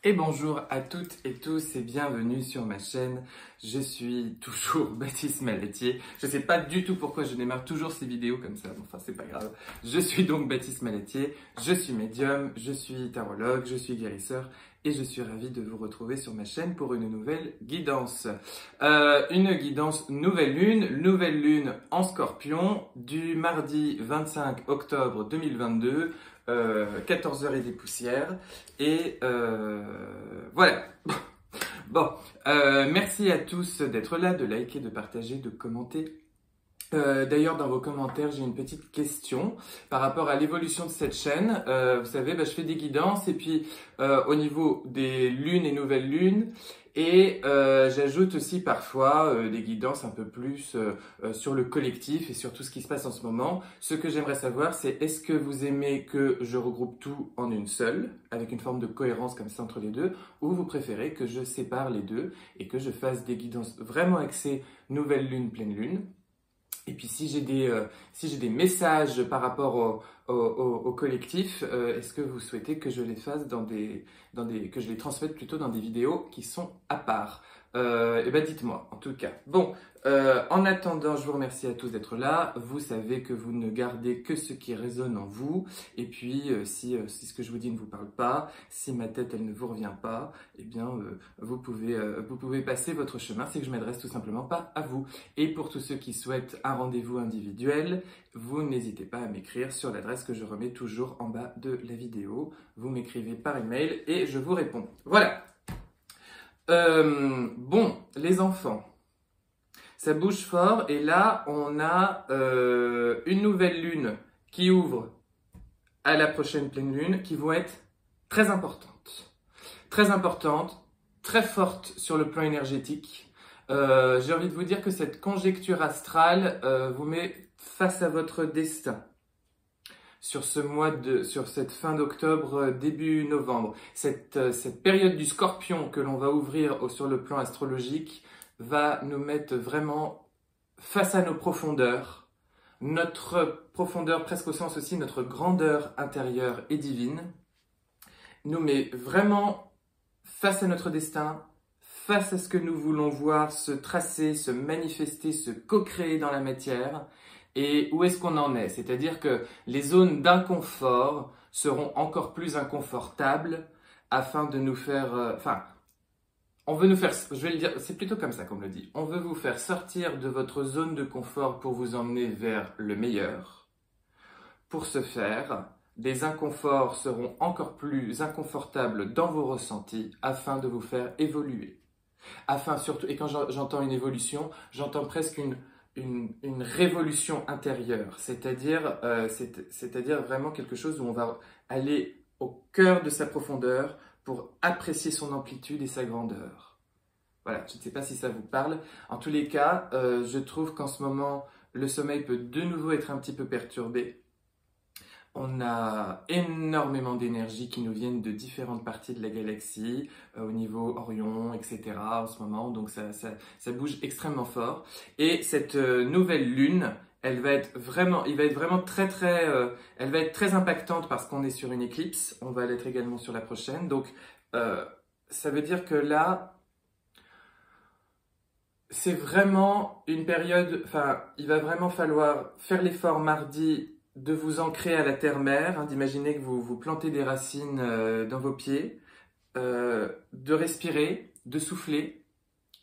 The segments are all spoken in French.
Et bonjour à toutes et tous et bienvenue sur ma chaîne. Je suis toujours Baptiste Malettier. Je sais pas du tout pourquoi je démarre toujours ces vidéos comme ça, enfin c'est pas grave. Je suis donc Baptiste Malettier, je suis médium, je suis tarologue, je suis guérisseur et je suis ravi de vous retrouver sur ma chaîne pour une nouvelle guidance. Une guidance nouvelle lune en Scorpion du mardi 25 octobre 2022. 14h et des poussières et voilà. Bon, merci à tous d'être là, de liker, de partager, de commenter. D'ailleurs, dans vos commentaires, j'ai une petite question par rapport à l'évolution de cette chaîne. Vous savez, je fais des guidances et puis au niveau des lunes et nouvelles lunes, et j'ajoute aussi parfois des guidances un peu plus sur le collectif et sur tout ce qui se passe en ce moment. Ce que j'aimerais savoir, c'est est-ce que vous aimez que je regroupe tout en une seule, avec une forme de cohérence comme ça entre les deux, ou vous préférez que je sépare les deux et que je fasse des guidances vraiment axées nouvelle lune, pleine lune. Et puis si j'ai des messages par rapport au collectif, est-ce que vous souhaitez que je les fasse que je les transmette plutôt dans des vidéos qui sont à part? Et ben dites-moi en tout cas. Bon, en attendant, je vous remercie à tous d'être là. Vous savez que vous ne gardez que ce qui résonne en vous. Et puis si ce que je vous dis ne vous parle pas, si ma tête elle ne vous revient pas, eh bien vous pouvez passer votre chemin. C'est que je m'adresse tout simplement pas à vous. Et pour tous ceux qui souhaitent un rendez-vous individuel, vous n'hésitez pas à m'écrire sur l'adresse que je remets toujours en bas de la vidéo. Vous m'écrivez par email et je vous réponds. Voilà. Bon, les enfants, ça bouge fort et là on a une nouvelle lune qui ouvre à la prochaine pleine lune qui vont être très importantes, très fortes sur le plan énergétique. J'ai envie de vous dire que cette conjecture astrale vous met face à votre destin. Sur cette fin d'octobre, début novembre. Cette période du Scorpion que l'on va ouvrir sur le plan astrologique va nous mettre vraiment face à nos profondeurs. Notre profondeur, presque au sens aussi, notre grandeur intérieure et divine, nous met vraiment face à notre destin, face à ce que nous voulons voir se tracer, se manifester, se co-créer dans la matière. Et où est-ce qu'on en est? C'est-à-dire que les zones d'inconfort seront encore plus inconfortables afin de nous faire... on veut nous faire... Je vais le dire, c'est plutôt comme ça qu'on me le dit. On veut vous faire sortir de votre zone de confort pour vous emmener vers le meilleur. Pour ce faire, des inconforts seront encore plus inconfortables dans vos ressentis afin de vous faire évoluer. Afin surtout... Et quand j'entends une évolution, j'entends presque une révolution intérieure, c'est-à-dire vraiment quelque chose où on va aller au cœur de sa profondeur pour apprécier son amplitude et sa grandeur. Voilà, je ne sais pas si ça vous parle. En tous les cas, je trouve qu'en ce moment, le sommeil peut de nouveau être un petit peu perturbé. On a énormément d'énergie qui nous viennent de différentes parties de la galaxie, au niveau Orion, etc. en ce moment, donc ça bouge extrêmement fort. Et cette nouvelle lune, elle va être vraiment très impactante parce qu'on est sur une éclipse, on va l'être également sur la prochaine, donc ça veut dire que là, c'est vraiment une période, il va vraiment falloir faire l'effort mardi de vous ancrer à la terre-mère, d'imaginer que vous plantez des racines dans vos pieds, de respirer, de souffler,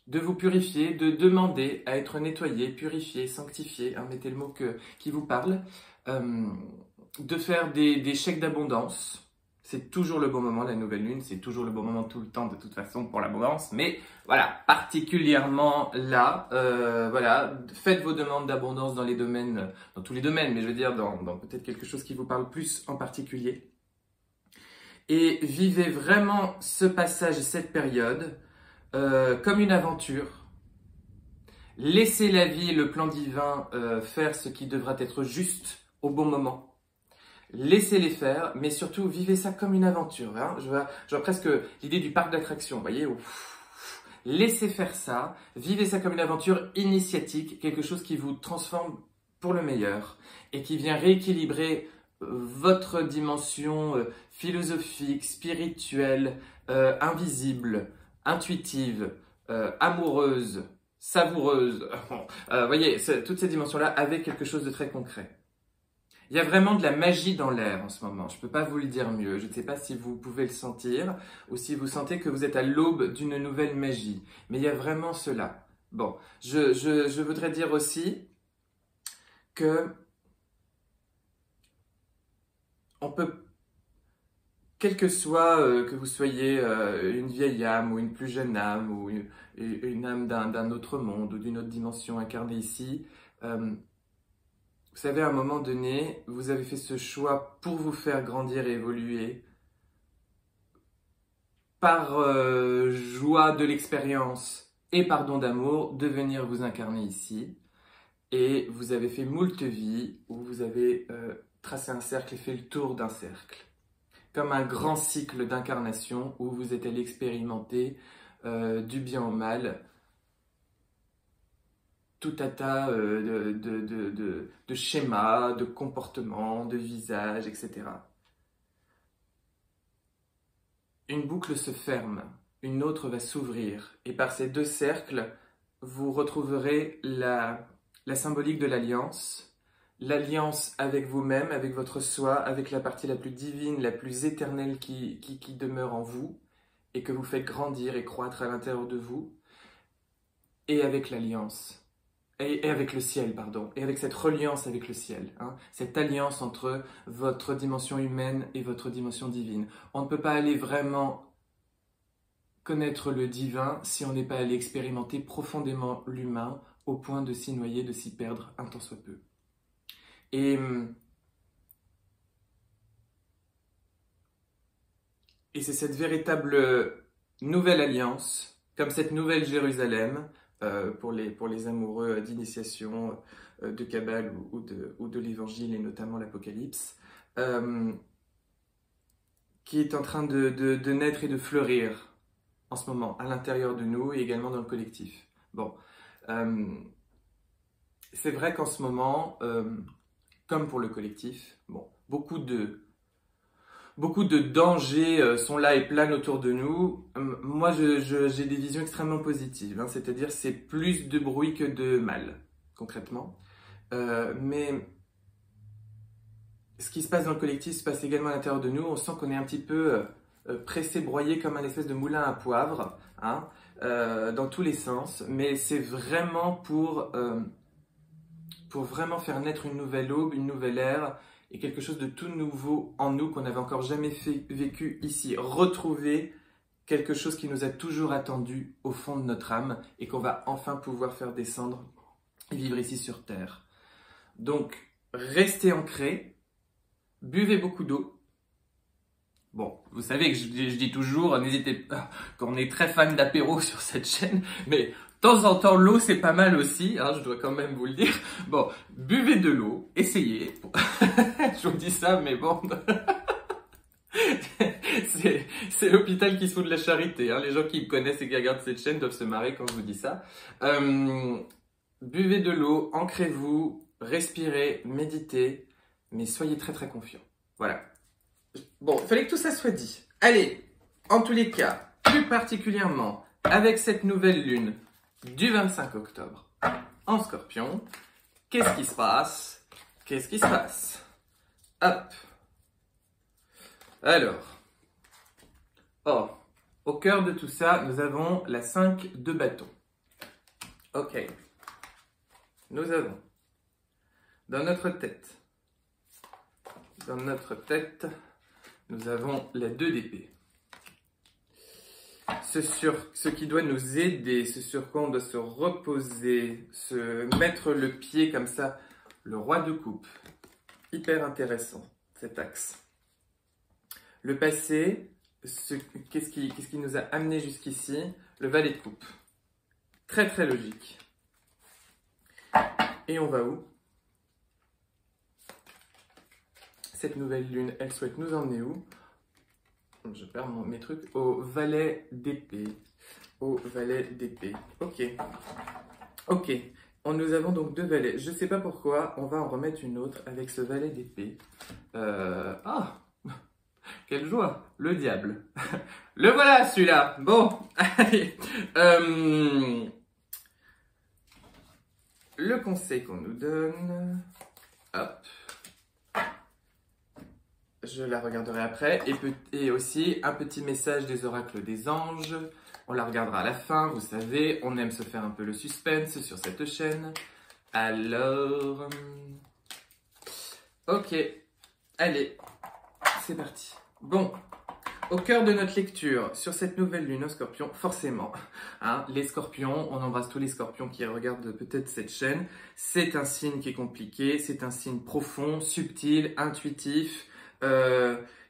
de vous purifier, de demander à être nettoyé, purifié, sanctifié, mettez le mot qui vous parle, de faire des chèques d'abondance. C'est toujours le bon moment, la nouvelle lune, c'est toujours le bon moment tout le temps de toute façon pour l'abondance, mais voilà, particulièrement là, voilà, faites vos demandes d'abondance dans les domaines, dans tous les domaines, mais je veux dire dans peut-être quelque chose qui vous parle plus en particulier. Et vivez vraiment ce passage et cette période comme une aventure. Laissez la vie et le plan divin faire ce qui devra être juste au bon moment. Laissez-les faire, mais surtout vivez ça comme une aventure. Je vois presque l'idée du parc d'attractions, vous voyez, où laissez faire ça, vivez ça comme une aventure initiatique, quelque chose qui vous transforme pour le meilleur et qui vient rééquilibrer votre dimension philosophique, spirituelle, invisible, intuitive, amoureuse, savoureuse. Vous voyez, toutes ces dimensions-là avec quelque chose de très concret. Il y a vraiment de la magie dans l'air en ce moment, je ne peux pas vous le dire mieux, je ne sais pas si vous pouvez le sentir ou si vous sentez que vous êtes à l'aube d'une nouvelle magie, mais il y a vraiment cela. Bon, je voudrais dire aussi que on peut, quel que soit que vous soyez une vieille âme ou une plus jeune âme ou une âme d'un autre monde ou d'une autre dimension incarnée ici, vous savez, à un moment donné, vous avez fait ce choix pour vous faire grandir et évoluer, par joie de l'expérience et par don d'amour, de venir vous incarner ici. Et vous avez fait moult vies où vous avez tracé un cercle et fait le tour d'un cercle. Comme un grand cycle d'incarnation où vous êtes allé expérimenter du bien au mal, tout un tas de schémas, de comportements, de visages, etc. Une boucle se ferme, une autre va s'ouvrir, et par ces deux cercles, vous retrouverez la symbolique de l'alliance, l'alliance avec vous-même, avec votre soi, avec la partie la plus divine, la plus éternelle qui demeure en vous, et que vous faites grandir et croître à l'intérieur de vous, et avec l'alliance. Et avec le ciel, pardon, et avec cette reliance avec le ciel, hein, cette alliance entre votre dimension humaine et votre dimension divine. On ne peut pas aller vraiment connaître le divin si on n'est pas allé expérimenter profondément l'humain au point de s'y noyer, de s'y perdre un tant soit peu. Et c'est cette véritable nouvelle alliance, comme cette nouvelle Jérusalem, pour les amoureux d'initiation, de Kabbale ou de l'Évangile et notamment l'Apocalypse, qui est en train de naître et de fleurir en ce moment, à l'intérieur de nous et également dans le collectif. Bon, c'est vrai qu'en ce moment, comme pour le collectif, bon, beaucoup de dangers sont là et planent autour de nous. Moi, j'ai des visions extrêmement positives, hein, c'est-à-dire c'est plus de bruit que de mal, concrètement. Mais ce qui se passe dans le collectif se passe également à l'intérieur de nous. On sent qu'on est un petit peu pressé, broyé comme un espèce de moulin à poivre, hein, dans tous les sens. Mais c'est vraiment pour vraiment faire naître une nouvelle aube, une nouvelle ère, et quelque chose de tout nouveau en nous qu'on n'avait encore jamais vécu ici. Retrouver quelque chose qui nous a toujours attendu au fond de notre âme et qu'on va enfin pouvoir faire descendre et vivre ici sur Terre. Donc, restez ancrés, buvez beaucoup d'eau. Bon, vous savez que je dis toujours, n'hésitez pas, qu'on est très fan d'apéro sur cette chaîne, mais de temps en temps, l'eau, c'est pas mal aussi, hein, je dois quand même vous le dire. Bon, buvez de l'eau, essayez. Je vous dis ça, mais bon, c'est l'hôpital qui se fout de la charité. Hein. Les gens qui me connaissent et qui regardent cette chaîne doivent se marrer quand je vous dis ça. Buvez de l'eau, ancrez-vous, respirez, méditez, mais soyez très très confiants. Voilà. Bon, il fallait que tout ça soit dit. Allez, en tous les cas, plus particulièrement avec cette nouvelle lune du 25 octobre en Scorpion, qu'est-ce qui se passe? Qu'est-ce qui se passe? Hop. Alors, au cœur de tout ça, nous avons la 5 de bâton. Ok. Nous avons dans notre tête, nous avons la 2 d'épée. Ce qui doit nous aider, ce sur quoi on doit se reposer, se mettre le pied comme ça, le roi de coupe. Hyper intéressant, cet axe. Le passé, qu'est-ce qui nous a amené jusqu'ici? Le valet de coupe. Très très logique. Et on va où? Cette nouvelle lune, elle souhaite nous emmener où? Je perds mes trucs. Au valet d'épée. Au valet d'épée. Ok. Ok. Nous avons donc 2 valets. Je ne sais pas pourquoi, on va en remettre une autre avec ce valet d'épée. Quelle joie, le diable. Le voilà celui-là. Bon, allez. Le conseil qu'on nous donne. Hop. Je la regarderai après. Et aussi un petit message des oracles des anges. On la regardera à la fin, vous savez. On aime se faire un peu le suspense sur cette chaîne. Alors... Ok. Allez. C'est parti. Bon. Au cœur de notre lecture sur cette nouvelle lune en scorpion, forcément, hein, les scorpions, on embrasse tous les scorpions qui regardent peut-être cette chaîne, c'est un signe qui est compliqué, c'est un signe profond, subtil, intuitif,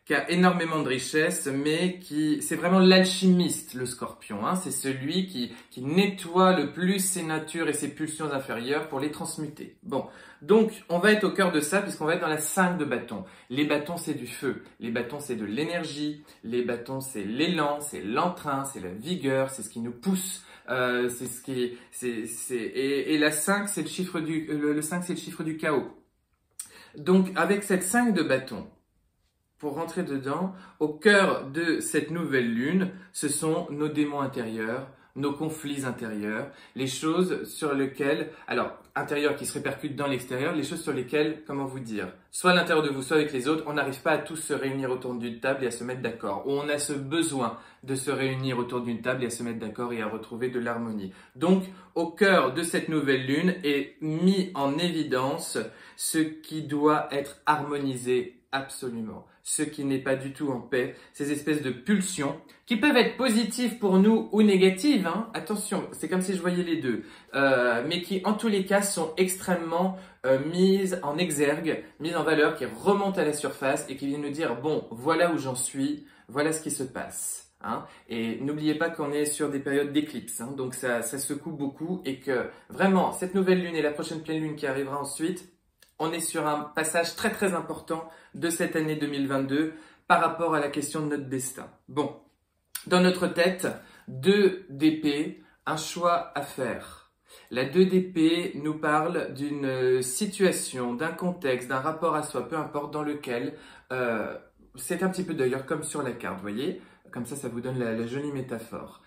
qui a énormément de richesse, mais c'est vraiment l'alchimiste, le scorpion, hein, c'est celui qui nettoie le plus ses natures et ses pulsions inférieures pour les transmuter. Bon, donc on va être au cœur de ça puisqu'on va être dans la 5 de bâton. Les bâtons c'est du feu, les bâtons c'est de l'énergie, les bâtons c'est l'élan, c'est l'entrain, c'est la vigueur, c'est ce qui nous pousse. C'est ce qui et la 5 c'est le chiffre le 5 c'est le chiffre du chaos. Donc avec cette 5 de bâton, pour rentrer dedans, au cœur de cette nouvelle lune, ce sont nos démons intérieurs, nos conflits intérieurs, les choses sur lesquelles, alors intérieurs qui se répercutent dans l'extérieur, les choses sur lesquelles, comment vous dire, soit à l'intérieur de vous, soit avec les autres, on n'arrive pas à tous se réunir autour d'une table et à se mettre d'accord, ou on a ce besoin de se réunir autour d'une table et à se mettre d'accord et à retrouver de l'harmonie. Donc, au cœur de cette nouvelle lune est mis en évidence ce qui doit être harmonisé absolument. Ce qui n'est pas du tout en paix, ces espèces de pulsions qui peuvent être positives pour nous ou négatives, hein. Attention, c'est comme si je voyais les deux, mais qui en tous les cas sont extrêmement mises en exergue, mises en valeur, qui remontent à la surface et qui viennent nous dire bon, voilà où j'en suis, voilà ce qui se passe. Hein. Et n'oubliez pas qu'on est sur des périodes d'éclipse, hein, donc ça secoue beaucoup et que vraiment cette nouvelle lune et la prochaine pleine lune qui arrivera ensuite, on est sur un passage très très important de cette année 2022 par rapport à la question de notre destin. Bon, dans notre tête, 2 d'épée, un choix à faire. La 2 d'épée nous parle d'une situation, d'un contexte, d'un rapport à soi, peu importe, dans lequel c'est un petit peu d'ailleurs comme sur la carte, vous voyez, comme ça vous donne la jolie métaphore.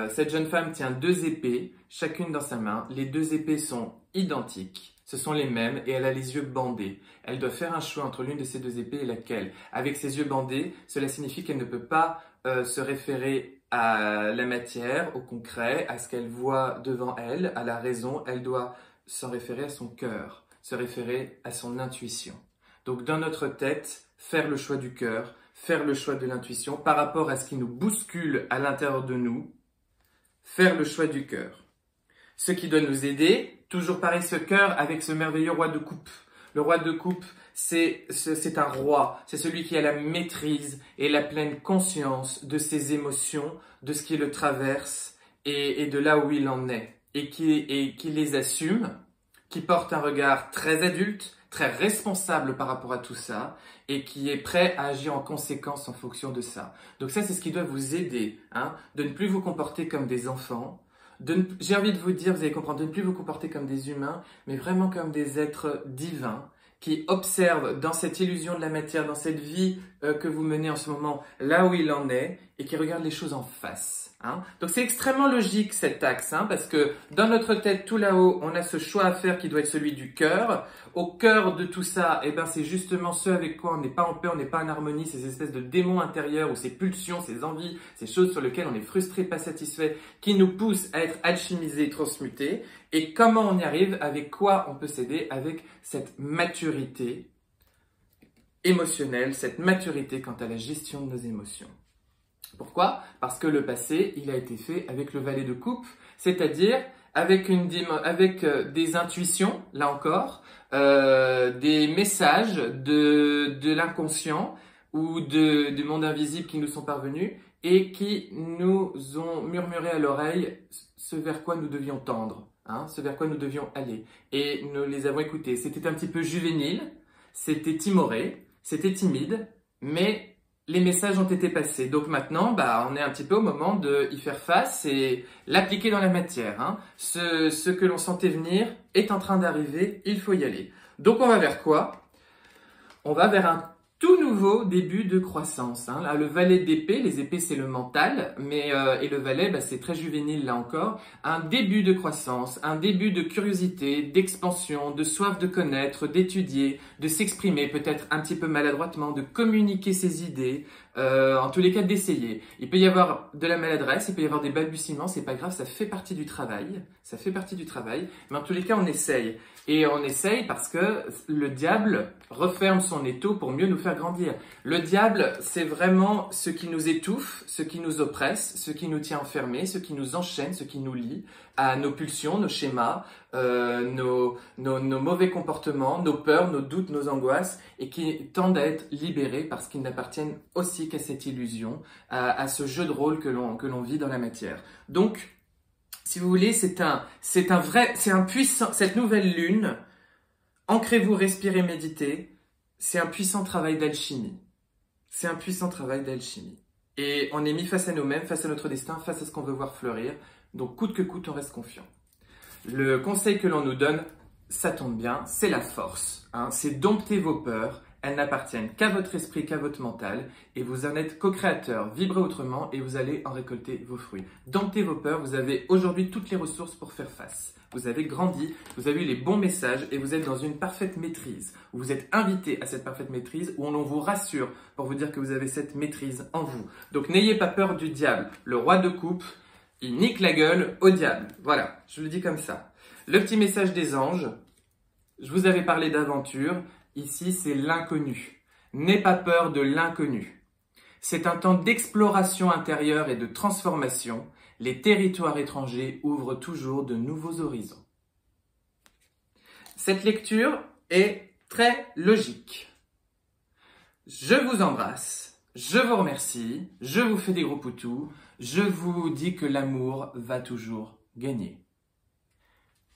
Cette jeune femme tient 2 épées, chacune dans sa main. Les 2 épées sont identiques. Ce sont les mêmes et elle a les yeux bandés. Elle doit faire un choix entre l'une de ces 2 épées et laquelle. Avec ses yeux bandés, cela signifie qu'elle ne peut pas se référer à la matière, au concret, à ce qu'elle voit devant elle, à la raison. Elle doit s'en référer à son cœur, se référer à son intuition. Donc dans notre tête, faire le choix du cœur, faire le choix de l'intuition par rapport à ce qui nous bouscule à l'intérieur de nous, faire le choix du cœur. Ce qui doit nous aider, toujours pareil ce cœur avec ce merveilleux roi de coupe. Le roi de coupe, c'est un roi, c'est celui qui a la maîtrise et la pleine conscience de ses émotions, de ce qui le traverse et de là où il en est. Et qui les assume, qui porte un regard très adulte, très responsable par rapport à tout ça et qui est prêt à agir en conséquence en fonction de ça. Donc ça, c'est ce qui doit vous aider, hein, de ne plus vous comporter comme des enfants. J'ai envie de vous dire, vous allez comprendre, de ne plus vous comporter comme des humains, mais vraiment comme des êtres divins qui observent dans cette illusion de la matière, dans cette vie que vous menez en ce moment, là où il en est, et qui regardent les choses en face. Hein. Donc c'est extrêmement logique cet axe, hein, parce que dans notre tête, tout là-haut, on a ce choix à faire qui doit être celui du cœur. Au cœur de tout ça, eh ben, c'est justement ce avec quoi on n'est pas en paix, on n'est pas en harmonie, ces espèces de démons intérieurs ou ces pulsions, ces envies, ces choses sur lesquelles on est frustré, pas satisfait, qui nous poussent à être alchimisés, transmutés. Et comment on y arrive, avec quoi on peut s'aider, avec cette maturité émotionnelle, cette maturité quant à la gestion de nos émotions. Pourquoi? Parce que le passé, il a été fait avec le valet de coupe, c'est-à-dire avec des intuitions, là encore, des messages de l'inconscient ou du monde invisible qui nous sont parvenus et qui nous ont murmuré à l'oreille ce vers quoi nous devions tendre, hein, ce vers quoi nous devions aller. Et nous les avons écoutés. C'était un petit peu juvénile, c'était timoré, c'était timide, mais les messages ont été passés. Donc maintenant, on est un petit peu au moment de y faire face et l'appliquer dans la matière. Hein. Ce que l'on sentait venir est en train d'arriver, il faut y aller. Donc on va vers quoi? On va vers un Tout nouveau début de croissance. Hein. Là, le valet d'épée, les épées c'est le mental, et le valet c'est très juvénile là encore. Un début de croissance, un début de curiosité, d'expansion, de soif de connaître, d'étudier, de s'exprimer peut-être un petit peu maladroitement, de communiquer ses idées, en tous les cas d'essayer. Il peut y avoir de la maladresse, il peut y avoir des balbutiements, c'est pas grave, ça fait partie du travail. Ça fait partie du travail, mais en tous les cas on essaye. Et on essaye parce que le diable referme son étau pour mieux nous faire grandir. Le diable, c'est vraiment ce qui nous étouffe, ce qui nous oppresse, ce qui nous tient enfermés, ce qui nous enchaîne, ce qui nous lie à nos pulsions, nos schémas, nos mauvais comportements, nos peurs, nos doutes, nos angoisses, et qui tendent à être libérés parce qu'ils n'appartiennent aussi qu'à cette illusion, à ce jeu de rôle que l'on vit dans la matière. Donc, si vous voulez, c'est un puissant, cette nouvelle lune, ancrez-vous, respirez, méditez, c'est un puissant travail d'alchimie. C'est un puissant travail d'alchimie. Et on est mis face à nous-mêmes, face à notre destin, face à ce qu'on veut voir fleurir. Donc, coûte que coûte, on reste confiant. Le conseil que l'on nous donne, ça tombe bien, c'est la force. Hein, c'est dompter vos peurs. Elles n'appartiennent qu'à votre esprit, qu'à votre mental, et vous en êtes co-créateur. Vibrez autrement et vous allez en récolter vos fruits. Domptez vos peurs, vous avez aujourd'hui toutes les ressources pour faire face. Vous avez grandi, vous avez eu les bons messages et vous êtes dans une parfaite maîtrise. Vous êtes invité à cette parfaite maîtrise où on vous rassure pour vous dire que vous avez cette maîtrise en vous. Donc n'ayez pas peur du diable. Le roi de coupe, il nique la gueule au diable. Voilà, je le dis comme ça. Le petit message des anges, je vous avais parlé d'aventure. Ici, c'est l'inconnu. N'aie pas peur de l'inconnu. C'est un temps d'exploration intérieure et de transformation. Les territoires étrangers ouvrent toujours de nouveaux horizons. Cette lecture est très logique. Je vous embrasse, je vous remercie, je vous fais des gros poutous, je vous dis que l'amour va toujours gagner.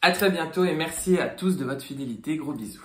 À très bientôt et merci à tous de votre fidélité. Gros bisous.